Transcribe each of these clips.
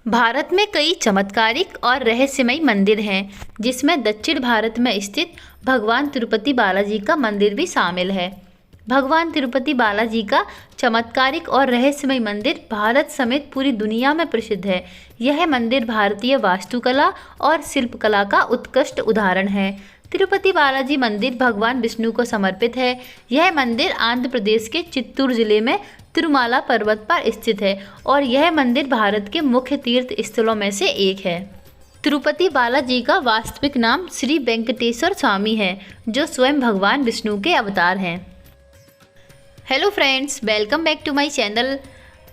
भारत में कई चमत्कारिक और रहस्यमयी मंदिर हैं, जिसमें दक्षिण भारत में स्थित भगवान तिरुपति बालाजी का मंदिर भी शामिल है। भगवान तिरुपति बालाजी का चमत्कारिक और रहस्यमयी मंदिर भारत समेत पूरी दुनिया में प्रसिद्ध है। यह मंदिर भारतीय वास्तुकला और शिल्पकला का उत्कृष्ट उदाहरण है। तिरुपति बालाजी मंदिर भगवान विष्णु को समर्पित है। यह मंदिर आंध्र प्रदेश के चित्तूर जिले में तिरुमाला पर्वत पर स्थित है और यह मंदिर भारत के मुख्य तीर्थ स्थलों में से एक है। तिरुपति बालाजी का वास्तविक नाम श्री वेंकटेश्वर स्वामी है, जो स्वयं भगवान विष्णु के अवतार हैं। Hello friends, welcome back to my channel.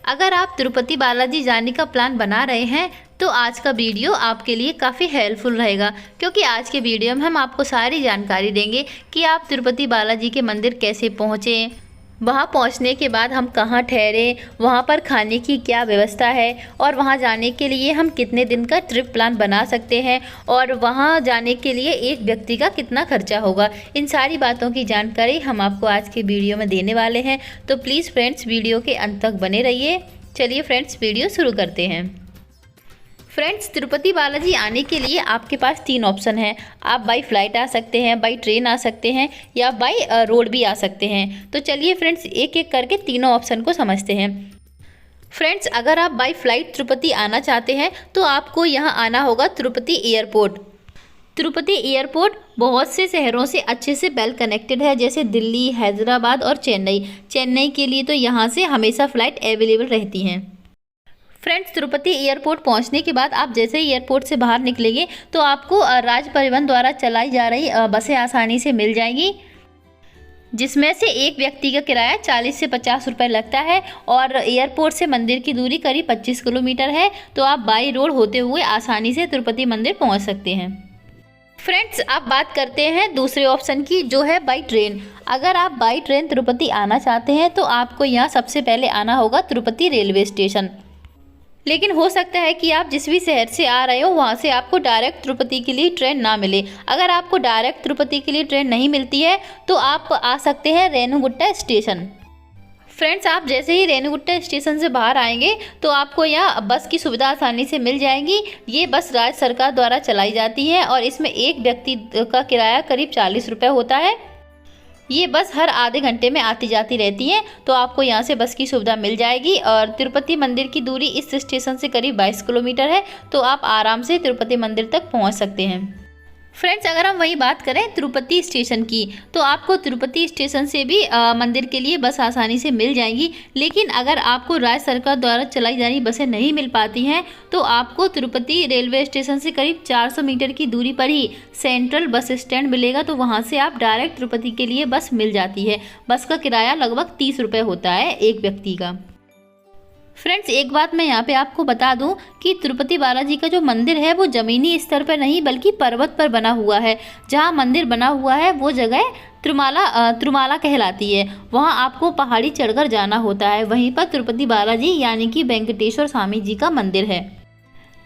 अगर आप तिरुपति बालाजी जाने का प्लान बना रहे हैं तो आज का वीडियो आपके लिए काफ़ी हेल्पफुल रहेगा, क्योंकि आज के वीडियो में हम आपको सारी जानकारी देंगे कि आप तिरुपति बालाजी के मंदिर कैसे पहुँचें, वहाँ पहुँचने के बाद हम कहाँ ठहरे, वहाँ पर खाने की क्या व्यवस्था है और वहाँ जाने के लिए हम कितने दिन का ट्रिप प्लान बना सकते हैं और वहाँ जाने के लिए एक व्यक्ति का कितना खर्चा होगा। इन सारी बातों की जानकारी हम आपको आज के वीडियो में देने वाले हैं, तो प्लीज़ फ्रेंड्स वीडियो के अंत तक बने रहिए। चलिए फ्रेंड्स, वीडियो शुरू करते हैं। फ्रेंड्स, तिरुपति बालाजी आने के लिए आपके पास 3 ऑप्शन हैं। आप बाई फ्लाइट आ सकते हैं, बाई ट्रेन आ सकते हैं या बाई रोड भी आ सकते हैं। तो चलिए फ्रेंड्स, एक एक करके तीनों ऑप्शन को समझते हैं। फ्रेंड्स, अगर आप बाई फ्लाइट तिरुपति आना चाहते हैं तो आपको यहाँ आना होगा तिरुपति एयरपोर्ट। तिरुपति एयरपोर्ट बहुत से शहरों से अच्छे से वेल कनेक्टेड है, जैसे दिल्ली, हैदराबाद और चेन्नई। चेन्नई के लिए तो यहाँ से हमेशा फ़्लाइट अवेलेबल रहती हैं। फ्रेंड्स, तिरुपति एयरपोर्ट पहुंचने के बाद आप जैसे ही एयरपोर्ट से बाहर निकलेंगे तो आपको राज्य परिवहन द्वारा चलाई जा रही बसें आसानी से मिल जाएंगी, जिसमें से एक व्यक्ति का किराया 40 से 50 रुपये लगता है और एयरपोर्ट से मंदिर की दूरी करीब 25 किलोमीटर है। तो आप बाई रोड होते हुए आसानी से तिरुपति मंदिर पहुँच सकते हैं। फ्रेंड्स, अब बात करते हैं दूसरे ऑप्शन की, जो है बाई ट्रेन। अगर आप बाई ट्रेन तिरुपति आना चाहते हैं तो आपको यहाँ सबसे पहले आना होगा तिरुपति रेलवे स्टेशन। लेकिन हो सकता है कि आप जिस भी शहर से आ रहे हो वहाँ से आपको डायरेक्ट तिरुपति के लिए ट्रेन ना मिले। अगर आपको डायरेक्ट तिरुपति के लिए ट्रेन नहीं मिलती है तो आप आ सकते हैं रेणुगुट्टा स्टेशन। फ्रेंड्स, आप जैसे ही रेणुगुट्टा स्टेशन से बाहर आएंगे तो आपको यहाँ बस की सुविधा आसानी से मिल जाएगी। ये बस राज्य सरकार द्वारा चलाई जाती है और इसमें एक व्यक्ति का किराया करीब 40 रुपये होता है। ये बस हर आधे घंटे में आती जाती रहती है, तो आपको यहाँ से बस की सुविधा मिल जाएगी। और तिरुपति मंदिर की दूरी इस स्टेशन से करीब 22 किलोमीटर है, तो आप आराम से तिरुपति मंदिर तक पहुँच सकते हैं। फ्रेंड्स, अगर हम वही बात करें तिरुपति स्टेशन की, तो आपको तिरुपति स्टेशन से भी मंदिर के लिए बस आसानी से मिल जाएंगी। लेकिन अगर आपको राज्य सरकार द्वारा चलाई जा रही बसें नहीं मिल पाती हैं तो आपको तिरुपति रेलवे स्टेशन से करीब 400 मीटर की दूरी पर ही सेंट्रल बस स्टैंड मिलेगा, तो वहाँ से आप डायरेक्ट तिरुपति के लिए बस मिल जाती है। बस का किराया लगभग 30 रुपये होता है एक व्यक्ति का। फ्रेंड्स, एक बात मैं यहाँ पे आपको बता दूं कि तिरुपति बालाजी का जो मंदिर है वो ज़मीनी स्तर पर नहीं बल्कि पर्वत पर बना हुआ है। जहाँ मंदिर बना हुआ है वो जगह तिरुमाला कहलाती है। वहाँ आपको पहाड़ी चढ़कर जाना होता है। वहीं पर तिरुपति बालाजी यानी कि वेंकटेश्वर स्वामी जी का मंदिर है।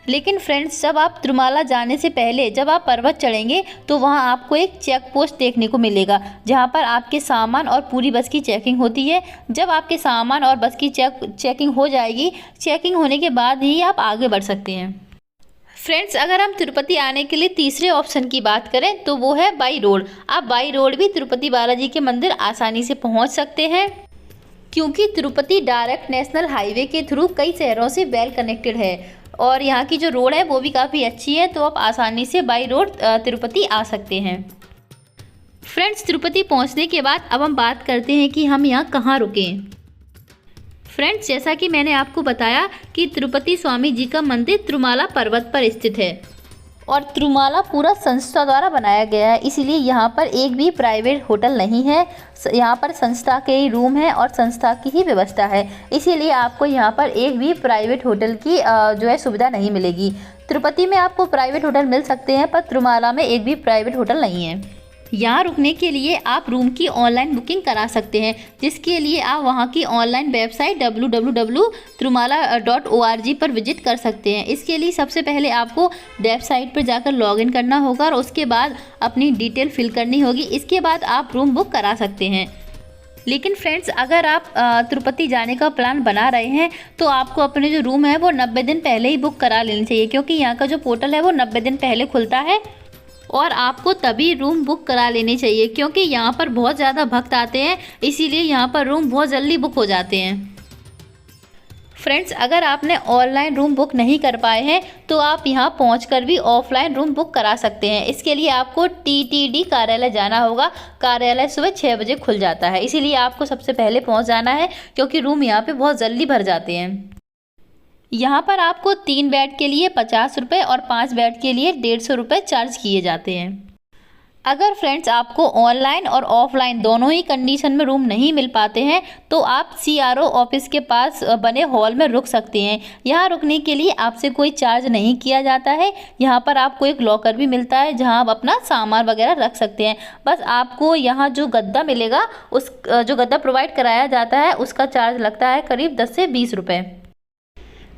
लेकिन फ्रेंड्स, जब आप तिरुमाला जाने से पहले जब आप पर्वत चढ़ेंगे तो वहाँ आपको एक चेक पोस्ट देखने को मिलेगा, जहाँ पर आपके सामान और पूरी बस की चेकिंग होती है। जब आपके सामान और बस की चेकिंग हो जाएगी, चेकिंग होने के बाद ही आप आगे बढ़ सकते हैं। फ्रेंड्स, अगर हम तिरुपति आने के लिए तीसरे ऑप्शन की बात करें तो वो है बाई रोड। आप बाई रोड भी तिरुपति बालाजी के मंदिर आसानी से पहुँच सकते हैं, क्योंकि तिरुपति डायरेक्ट नेशनल हाईवे के थ्रू कई शहरों से वेल कनेक्टेड है और यहाँ की जो रोड है वो भी काफ़ी अच्छी है, तो आप आसानी से बाई रोड तिरुपति आ सकते हैं। फ्रेंड्स, तिरुपति पहुँचने के बाद अब हम बात करते हैं कि हम यहाँ कहाँ रुकें। फ्रेंड्स, जैसा कि मैंने आपको बताया कि तिरुपति स्वामी जी का मंदिर तिरुमाला पर्वत पर स्थित है और तिरुमाला पूरा संस्था द्वारा बनाया गया है, इसीलिए यहाँ पर एक भी प्राइवेट होटल नहीं है। यहाँ पर संस्था के ही रूम है और संस्था की ही व्यवस्था है, इसीलिए आपको यहाँ पर एक भी प्राइवेट होटल की जो है सुविधा नहीं मिलेगी। तिरुपति में आपको प्राइवेट होटल मिल सकते हैं, पर तिरुमाला में एक भी प्राइवेट होटल नहीं है। यहाँ रुकने के लिए आप रूम की ऑनलाइन बुकिंग करा सकते हैं, जिसके लिए आप वहाँ की ऑनलाइन वेबसाइट www.tirumala.org पर विजिट कर सकते हैं। इसके लिए सबसे पहले आपको वेबसाइट पर जाकर लॉगिन करना होगा और उसके बाद अपनी डिटेल फिल करनी होगी। इसके बाद आप रूम बुक करा सकते हैं। लेकिन फ्रेंड्स अगर आप तिरुपति जाने का प्लान बना रहे हैं तो आपको अपने जो रूम है वो 90 दिन पहले ही बुक करा लेनी चाहिए, क्योंकि यहाँ का जो पोर्टल है वो 90 दिन पहले खुलता है और आपको तभी रूम बुक करा लेनी चाहिए, क्योंकि यहाँ पर बहुत ज़्यादा भक्त आते हैं, इसीलिए यहाँ पर रूम बहुत जल्दी बुक हो जाते हैं। फ्रेंड्स अगर आपने ऑनलाइन रूम बुक नहीं कर पाए हैं तो आप यहाँ पहुँचकर भी ऑफलाइन रूम बुक करा सकते हैं। इसके लिए आपको टीटीडी कार्यालय जाना होगा। कार्यालय सुबह 6 बजे खुल जाता है, इसीलिए आपको सबसे पहले पहुँच जाना है, क्योंकि रूम यहाँ पे बहुत जल्दी भर जाते हैं। यहाँ पर आपको 3 बेड के लिए 50 रुपये और 5 बेड के लिए 150 रुपये चार्ज किए जाते हैं। अगर फ्रेंड्स आपको ऑनलाइन और ऑफलाइन दोनों ही कंडीशन में रूम नहीं मिल पाते हैं तो आप CRO ऑफिस के पास बने हॉल में रुक सकते हैं। यहाँ रुकने के लिए आपसे कोई चार्ज नहीं किया जाता है। यहाँ पर आपको एक लॉकर भी मिलता है जहाँ आप अपना सामान वगैरह रख सकते हैं। बस आपको यहाँ जो गद्दा मिलेगा, उस जो गद्दा प्रोवाइड कराया जाता है उसका चार्ज लगता है करीब 10 से 20 रुपये।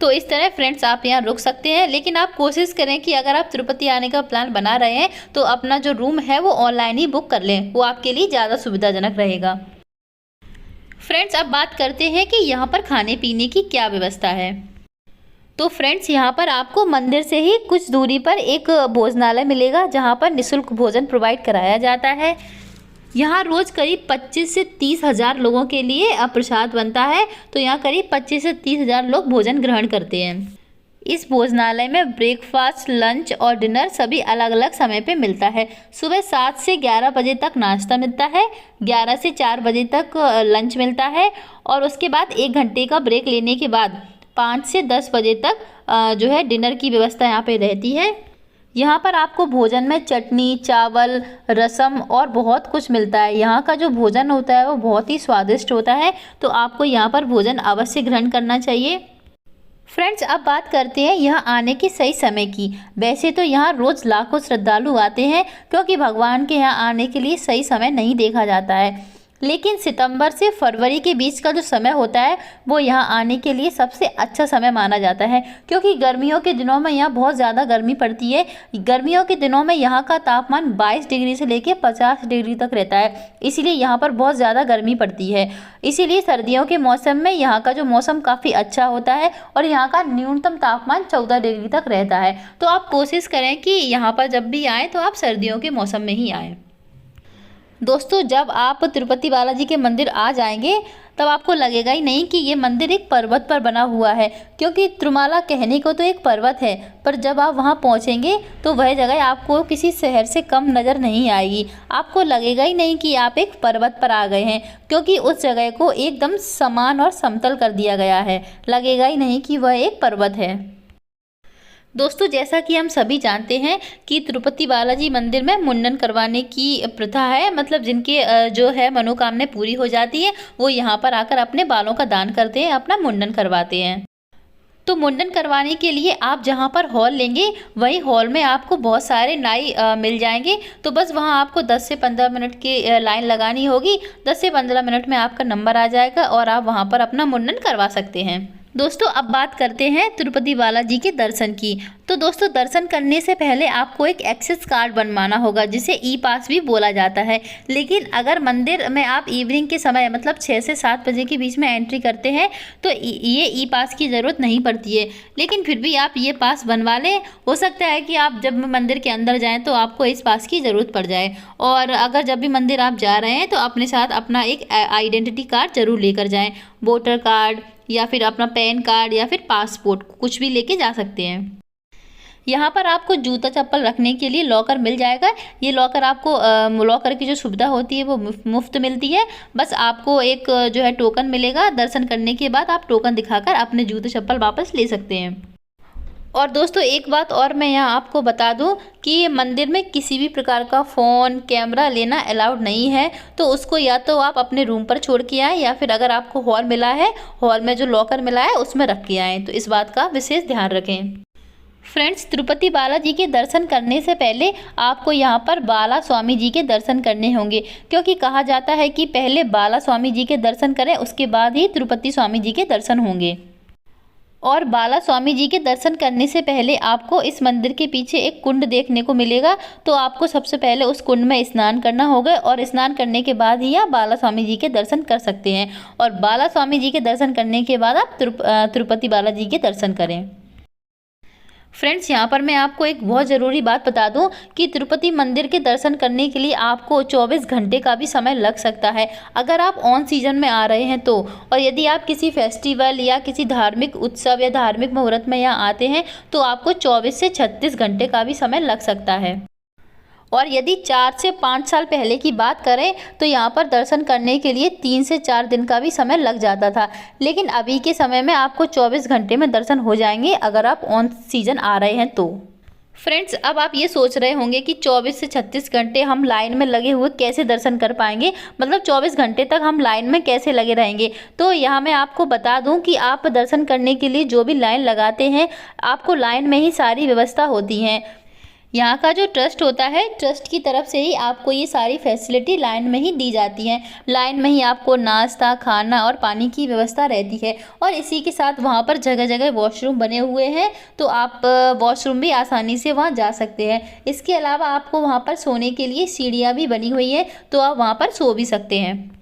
तो इस तरह फ्रेंड्स आप यहाँ रुक सकते हैं, लेकिन आप कोशिश करें कि अगर आप तिरुपति आने का प्लान बना रहे हैं तो अपना जो रूम है वो ऑनलाइन ही बुक कर लें, वो आपके लिए ज़्यादा सुविधाजनक रहेगा। फ्रेंड्स अब बात करते हैं कि यहाँ पर खाने पीने की क्या व्यवस्था है। तो फ्रेंड्स यहाँ पर आपको मंदिर से ही कुछ दूरी पर एक भोजनालय मिलेगा जहाँ पर निःशुल्क भोजन प्रोवाइड कराया जाता है। यहाँ रोज़ करीब 25 से 30 हज़ार लोगों के लिए प्रसाद बनता है, तो यहाँ करीब 25 से 30 हज़ार लोग भोजन ग्रहण करते हैं। इस भोजनालय में ब्रेकफास्ट, लंच और डिनर सभी अलग अलग समय पे मिलता है। सुबह 7 से 11 बजे तक नाश्ता मिलता है, 11 से 4 बजे तक लंच मिलता है और उसके बाद 1 घंटे का ब्रेक लेने के बाद 5 से 10 बजे तक जो है डिनर की व्यवस्था यहाँ पे रहती है। यहाँ पर आपको भोजन में चटनी, चावल, रसम और बहुत कुछ मिलता है। यहाँ का जो भोजन होता है वो बहुत ही स्वादिष्ट होता है, तो आपको यहाँ पर भोजन अवश्य ग्रहण करना चाहिए। फ्रेंड्स अब बात करते हैं यहाँ आने के सही समय की। वैसे तो यहाँ रोज़ लाखों श्रद्धालु आते हैं, क्योंकि भगवान के यहाँ आने के लिए सही समय नहीं देखा जाता है, लेकिन सितंबर से फरवरी के बीच का जो समय होता है वो यहाँ आने के लिए सबसे अच्छा समय माना जाता है, क्योंकि गर्मियों के दिनों में यहाँ बहुत ज़्यादा गर्मी पड़ती है। गर्मियों के दिनों में यहाँ का तापमान 22 डिग्री से लेकर 50 डिग्री तक रहता है, इसीलिए यहाँ पर बहुत ज़्यादा गर्मी पड़ती है। इसीलिए सर्दियों के मौसम में यहाँ का जो मौसम काफ़ी अच्छा होता है और यहाँ का न्यूनतम तापमान 14 डिग्री तक रहता है। तो आप कोशिश करें कि यहाँ पर जब भी आएँ तो आप सर्दियों के मौसम में ही आएँ। दोस्तों जब आप तिरुपति बालाजी के मंदिर आ जाएंगे तब आपको लगेगा ही नहीं कि ये मंदिर एक पर्वत पर बना हुआ है, क्योंकि तिरुमाला कहने को तो एक पर्वत है, पर जब आप वहाँ पहुँचेंगे तो वह जगह आपको किसी शहर से कम नज़र नहीं आएगी। आपको लगेगा ही नहीं कि आप एक पर्वत पर आ गए हैं, क्योंकि उस जगह को एकदम समान और समतल कर दिया गया है। लगेगा ही नहीं कि वह एक पर्वत है। दोस्तों जैसा कि हम सभी जानते हैं कि तिरुपति बालाजी मंदिर में मुंडन करवाने की प्रथा है, मतलब जिनके जो है मनोकामना पूरी हो जाती है वो यहाँ पर आकर अपने बालों का दान करते हैं, अपना मुंडन करवाते हैं। तो मुंडन करवाने के लिए आप जहाँ पर हॉल लेंगे वही हॉल में आपको बहुत सारे नाई मिल जाएंगे। तो बस वहाँ आपको 10 से 15 मिनट की लाइन लगानी होगी। 10 से 15 मिनट में आपका नंबर आ जाएगा और आप वहाँ पर अपना मुंडन करवा सकते हैं। दोस्तों अब बात करते हैं तिरुपति बालाजी के दर्शन की। तो दोस्तों दर्शन करने से पहले आपको एक एक्सेस कार्ड बनवाना होगा, जिसे ई पास भी बोला जाता है। लेकिन अगर मंदिर में आप इवनिंग के समय मतलब 6 से 7 बजे के बीच में एंट्री करते हैं तो ये ई पास की ज़रूरत नहीं पड़ती है, लेकिन फिर भी आप ये पास बनवा लें। हो सकता है कि आप जब मंदिर के अंदर जाएँ तो आपको इस पास की ज़रूरत पड़ जाए। और अगर जब भी मंदिर आप जा रहे हैं तो अपने साथ अपना एक आइडेंटिटी कार्ड ज़रूर लेकर जाएँ। वोटर कार्ड या फिर अपना पैन कार्ड या फिर पासपोर्ट कुछ भी लेके जा सकते हैं। यहाँ पर आपको जूता चप्पल रखने के लिए लॉकर मिल जाएगा। ये लॉकर आपको लॉकर की जो सुविधा होती है वो मुफ्त मिलती है। बस आपको एक जो है टोकन मिलेगा, दर्शन करने के बाद आप टोकन दिखाकर अपने जूते चप्पल वापस ले सकते हैं। और दोस्तों एक बात और मैं यहाँ आपको बता दूं कि मंदिर में किसी भी प्रकार का फ़ोन, कैमरा लेना अलाउड नहीं है। तो उसको या तो आप अपने रूम पर छोड़ के आएँ या फिर अगर आपको हॉल मिला है, हॉल में जो लॉकर मिला है उसमें रख के आएँ। तो इस बात का विशेष ध्यान रखें। फ्रेंड्स तिरुपति बालाजी के दर्शन करने से पहले आपको यहाँ पर बाला स्वामी जी के दर्शन करने होंगे, क्योंकि कहा जाता है कि पहले बाला स्वामी जी के दर्शन करें उसके बाद ही तिरुपति स्वामी जी के दर्शन होंगे। और बाला स्वामी जी के दर्शन करने से पहले आपको इस मंदिर के पीछे एक कुंड देखने को मिलेगा। तो आपको सबसे पहले उस कुंड में स्नान करना होगा और स्नान करने के बाद ही आप बाला स्वामी जी के दर्शन कर सकते हैं। और बाला स्वामी जी के दर्शन करने के बाद आप तिरुपति बालाजी के दर्शन करें। फ्रेंड्स, यहाँ पर मैं आपको एक बहुत ज़रूरी बात बता दूं कि तिरुपति मंदिर के दर्शन करने के लिए आपको 24 घंटे का भी समय लग सकता है अगर आप ऑन सीजन में आ रहे हैं तो। और यदि आप किसी फेस्टिवल या किसी धार्मिक उत्सव या धार्मिक मुहूर्त में यहाँ आते हैं तो आपको 24 से 36 घंटे का भी समय लग सकता है। और यदि 4 से 5 साल पहले की बात करें तो यहाँ पर दर्शन करने के लिए 3 से 4 दिन का भी समय लग जाता था, लेकिन अभी के समय में आपको 24 घंटे में दर्शन हो जाएंगे अगर आप ऑन सीजन आ रहे हैं तो। फ्रेंड्स, अब आप ये सोच रहे होंगे कि 24 से 36 घंटे हम लाइन में लगे हुए कैसे दर्शन कर पाएंगे, मतलब 24 घंटे तक हम लाइन में कैसे लगे रहेंगे। तो यहाँ मैं आपको बता दूं कि आप दर्शन करने के लिए जो भी लाइन लगाते हैं आपको लाइन में ही सारी व्यवस्था होती है। यहाँ का जो ट्रस्ट होता है, ट्रस्ट की तरफ से ही आपको ये सारी फैसिलिटी लाइन में ही दी जाती हैं। लाइन में ही आपको नाश्ता, खाना और पानी की व्यवस्था रहती है। और इसी के साथ वहाँ पर जगह जगह वॉशरूम बने हुए हैं, तो आप वॉशरूम भी आसानी से वहाँ जा सकते हैं। इसके अलावा आपको वहाँ पर सोने के लिए सीढ़ियाँ भी बनी हुई हैं, तो आप वहाँ पर सो भी सकते हैं।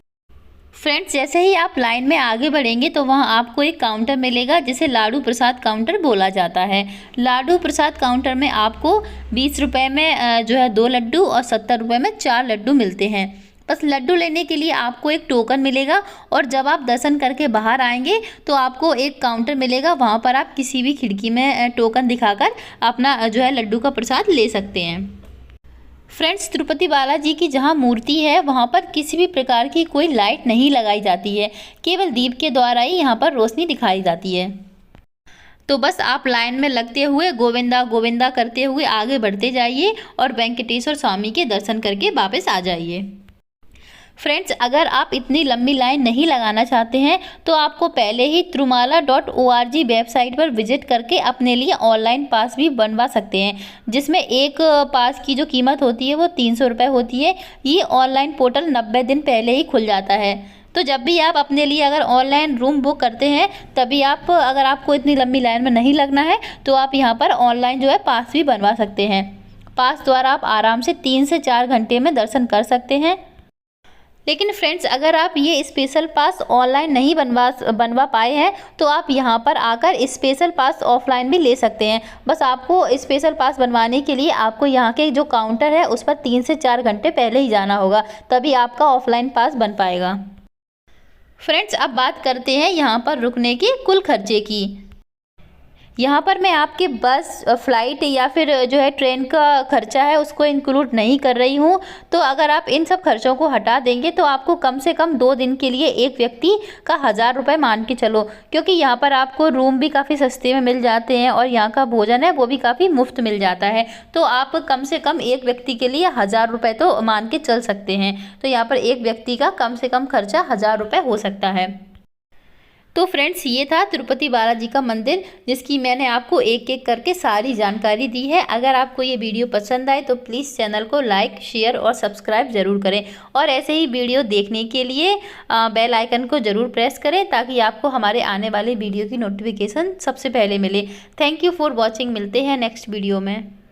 फ्रेंड्स, जैसे ही आप लाइन में आगे बढ़ेंगे तो वहाँ आपको एक काउंटर मिलेगा जिसे लाडू प्रसाद काउंटर बोला जाता है। लाडू प्रसाद काउंटर में आपको 20 रुपये में जो है 2 लड्डू और 70 रुपये में 4 लड्डू मिलते हैं। बस लड्डू लेने के लिए आपको एक टोकन मिलेगा और जब आप दर्शन करके बाहर आएंगे तो आपको एक काउंटर मिलेगा, वहाँ पर आप किसी भी खिड़की में टोकन दिखाकर अपना जो है लड्डू का प्रसाद ले सकते हैं। फ्रेंड्स, तिरुपति बालाजी की जहाँ मूर्ति है वहाँ पर किसी भी प्रकार की कोई लाइट नहीं लगाई जाती है, केवल दीप के द्वारा ही यहाँ पर रोशनी दिखाई जाती है। तो बस आप लाइन में लगते हुए गोविंदा गोविंदा करते हुए आगे बढ़ते जाइए और वेंकटेश्वर स्वामी के दर्शन करके वापस आ जाइए। फ्रेंड्स, अगर आप इतनी लंबी लाइन नहीं लगाना चाहते हैं तो आपको पहले ही tirumala.org वेबसाइट पर विजिट करके अपने लिए ऑनलाइन पास भी बनवा सकते हैं, जिसमें एक पास की जो कीमत होती है वो 300 रुपये होती है। ये ऑनलाइन पोर्टल 90 दिन पहले ही खुल जाता है। तो जब भी आप अपने लिए अगर ऑनलाइन रूम बुक करते हैं तभी आप, अगर आपको इतनी लंबी लाइन में नहीं लगना है तो आप यहाँ पर ऑनलाइन जो है पास भी बनवा सकते हैं। पास द्वारा आप आराम से 3 से 4 घंटे में दर्शन कर सकते हैं। लेकिन फ्रेंड्स, अगर आप ये स्पेशल पास ऑनलाइन नहीं बनवा पाए हैं तो आप यहाँ पर आकर स्पेशल पास ऑफलाइन भी ले सकते हैं। बस आपको स्पेशल पास बनवाने के लिए आपको यहाँ के जो काउंटर है उस पर 3 से 4 घंटे पहले ही जाना होगा, तभी आपका ऑफलाइन पास बन पाएगा। फ्रेंड्स, अब बात करते हैं यहाँ पर रुकने के कुल खर्चे की। यहाँ पर मैं आपके बस, फ्लाइट या फिर जो है ट्रेन का खर्चा है उसको इंक्लूड नहीं कर रही हूँ। तो अगर आप इन सब खर्चों को हटा देंगे तो आपको कम से कम 2 दिन के लिए एक व्यक्ति का 1000 रुपये मान के चलो, क्योंकि यहाँ पर आपको रूम भी काफ़ी सस्ते में मिल जाते हैं और यहाँ का भोजन है वो भी काफ़ी मुफ्त मिल जाता है। तो आप कम से कम एक व्यक्ति के लिए 1000 रुपये तो मान के चल सकते हैं। तो यहाँ पर एक व्यक्ति का कम से कम खर्चा 1000 रुपये हो सकता है। तो फ्रेंड्स, ये था तिरुपति बालाजी का मंदिर जिसकी मैंने आपको एक एक करके सारी जानकारी दी है। अगर आपको ये वीडियो पसंद आए तो प्लीज़ चैनल को लाइक, शेयर और सब्सक्राइब ज़रूर करें और ऐसे ही वीडियो देखने के लिए बेल आइकन को ज़रूर प्रेस करें ताकि आपको हमारे आने वाले वीडियो की नोटिफिकेशन सबसे पहले मिले। Thank you for watching. मिलते हैं नेक्स्ट वीडियो में।